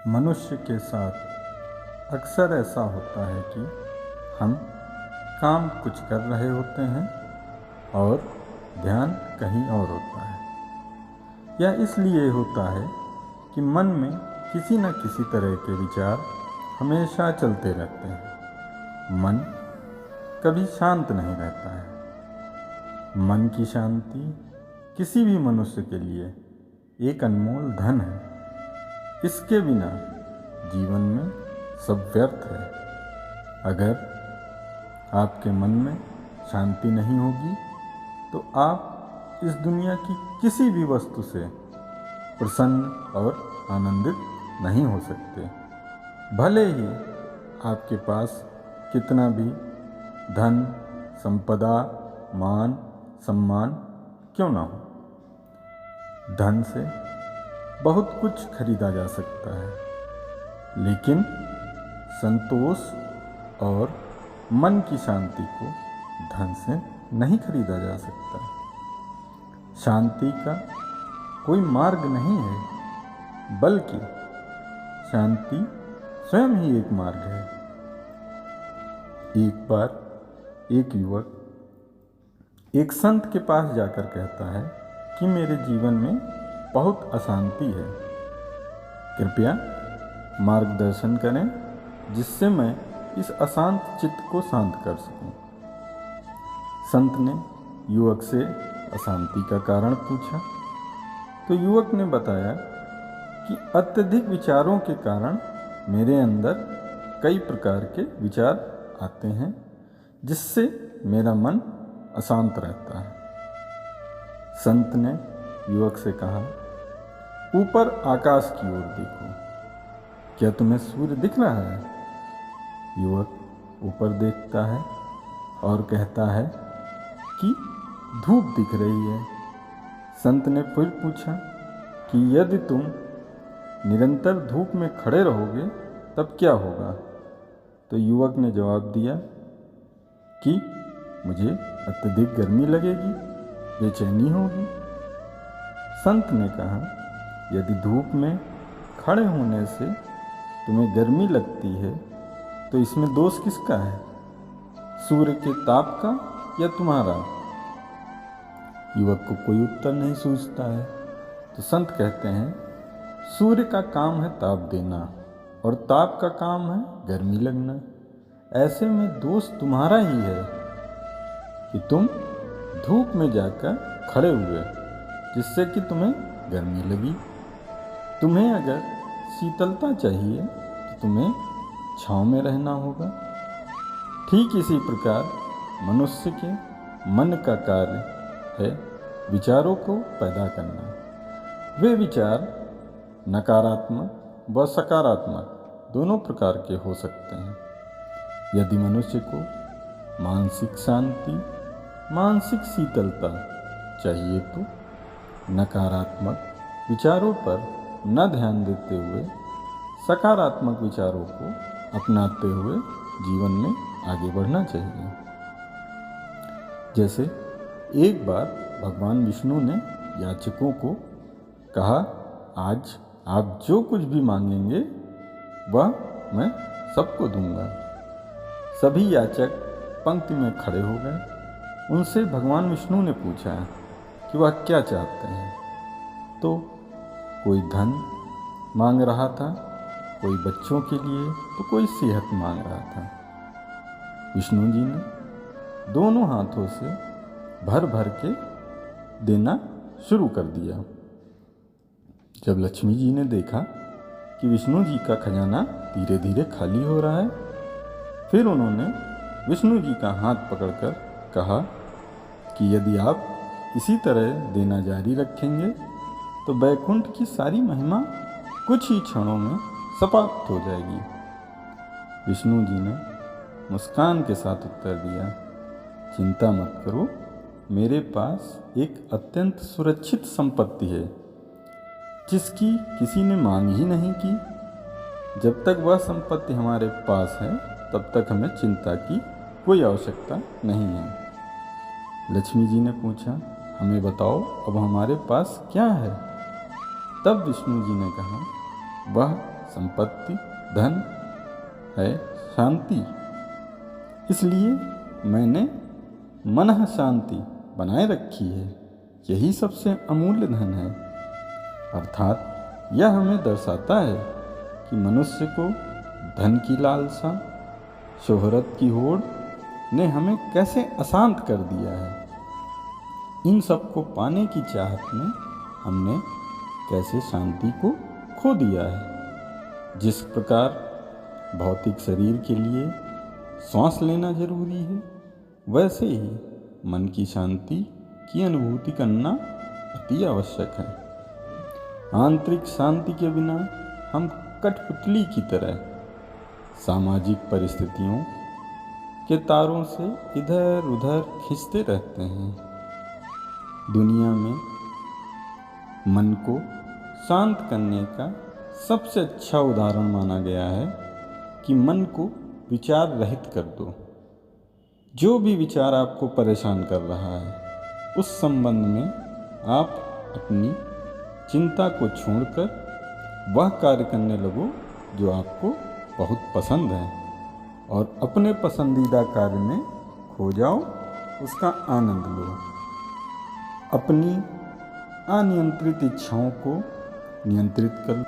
मनुष्य के साथ अक्सर ऐसा होता है कि हम काम कुछ कर रहे होते हैं और ध्यान कहीं और होता है। यह इसलिए होता है कि मन में किसी न किसी तरह के विचार हमेशा चलते रहते हैं। मन कभी शांत नहीं रहता है। मन की शांति किसी भी मनुष्य के लिए एक अनमोल धन है। इसके बिना जीवन में सब व्यर्थ है। अगर आपके मन में शांति नहीं होगी तो आप इस दुनिया की किसी भी वस्तु से प्रसन्न और आनंदित नहीं हो सकते। भले ही आपके पास कितना भी धन, संपदा, मान, सम्मान क्यों ना हो। धन से बहुत कुछ खरीदा जा सकता है, लेकिन संतोष और मन की शांति को धन से नहीं खरीदा जा सकता। शांति का कोई मार्ग नहीं है, बल्कि शांति स्वयं ही एक मार्ग है। एक बार एक युवक एक संत के पास जाकर कहता है कि मेरे जीवन में बहुत अशांति है, कृपया मार्गदर्शन करें जिससे मैं इस अशांत चित्त को शांत कर सकूं। संत ने युवक से अशांति का कारण पूछा तो युवक ने बताया कि अत्यधिक विचारों के कारण मेरे अंदर कई प्रकार के विचार आते हैं, जिससे मेरा मन अशांत रहता है। संत ने युवक से कहा, ऊपर आकाश की ओर देखो, क्या तुम्हें सूर्य दिख रहा है? युवक ऊपर देखता है और कहता है कि धूप दिख रही है। संत ने फिर पूछा कि यदि तुम निरंतर धूप में खड़े रहोगे तब क्या होगा? तो युवक ने जवाब दिया कि मुझे अत्यधिक गर्मी लगेगी, बेचैनी होगी। संत ने कहा, यदि धूप में खड़े होने से तुम्हें गर्मी लगती है तो इसमें दोष किसका है? सूर्य के ताप का या तुम्हारा? युवक को कोई उत्तर नहीं सूझता है। तो संत कहते हैं, सूर्य का काम है ताप देना और ताप का काम है गर्मी लगना। ऐसे में दोष तुम्हारा ही है कि तुम धूप में जाकर खड़े हुए, जिससे कि तुम्हें गर्मी लगी। तुम्हें अगर शीतलता चाहिए तो तुम्हें छांव में रहना होगा। ठीक इसी प्रकार मनुष्य के मन का कार्य है विचारों को पैदा करना। वे विचार नकारात्मक व सकारात्मक दोनों प्रकार के हो सकते हैं। यदि मनुष्य को मानसिक शांति, मानसिक शीतलता चाहिए तो नकारात्मक विचारों पर न ध्यान देते हुए सकारात्मक विचारों को अपनाते हुए जीवन में आगे बढ़ना चाहिए। जैसे एक बार भगवान विष्णु ने याचकों को कहा, आज आप जो कुछ भी मांगेंगे वह मैं सबको दूंगा। सभी याचक पंक्ति में खड़े हो गए। उनसे भगवान विष्णु ने पूछा कि वह क्या चाहते हैं। तो कोई धन मांग रहा था, कोई बच्चों के लिए, तो कोई सेहत मांग रहा था। विष्णु जी ने दोनों हाथों से भर भर के देना शुरू कर दिया। जब लक्ष्मी जी ने देखा कि विष्णु जी का खजाना धीरे धीरे खाली हो रहा है, फिर उन्होंने विष्णु जी का हाथ पकड़कर कहा कि यदि आप इसी तरह देना जारी रखेंगे तो बैकुंठ की सारी महिमा कुछ ही क्षणों में समाप्त हो जाएगी। विष्णु जी ने मुस्कान के साथ उत्तर दिया, चिंता मत करो, मेरे पास एक अत्यंत सुरक्षित संपत्ति है जिसकी किसी ने मांग ही नहीं की। जब तक वह संपत्ति हमारे पास है तब तक हमें चिंता की कोई आवश्यकता नहीं है। लक्ष्मी जी ने पूछा, हमें बताओ अब हमारे पास क्या है? तब विष्णु जी ने कहा, वह संपत्ति, धन है शांति। इसलिए मैंने मनः शांति बनाए रखी है। यही सबसे अमूल्य धन है। अर्थात यह हमें दर्शाता है कि मनुष्य को धन की लालसा, शोहरत की होड़ ने हमें कैसे अशांत कर दिया है। इन सब को पाने की चाहत में हमने कैसे शांति को खो दिया है। जिस प्रकार भौतिक शरीर के लिए सांस लेना जरूरी है, वैसे ही मन की शांति की अनुभूति करना अति आवश्यक है। आंतरिक शांति के बिना हम कठपुतली की तरह सामाजिक परिस्थितियों के तारों से इधर उधर खींचते रहते हैं। दुनिया में मन को शांत करने का सबसे अच्छा उदाहरण माना गया है कि मन को विचार रहित कर दो। जो भी विचार आपको परेशान कर रहा है, उस संबंध में आप अपनी चिंता को छोड़कर वह कार्य करने लगो जो आपको बहुत पसंद है, और अपने पसंदीदा कार्य में खो जाओ, उसका आनंद लो। अपनी अनियंत्रित इच्छाओं को नियंत्रित कर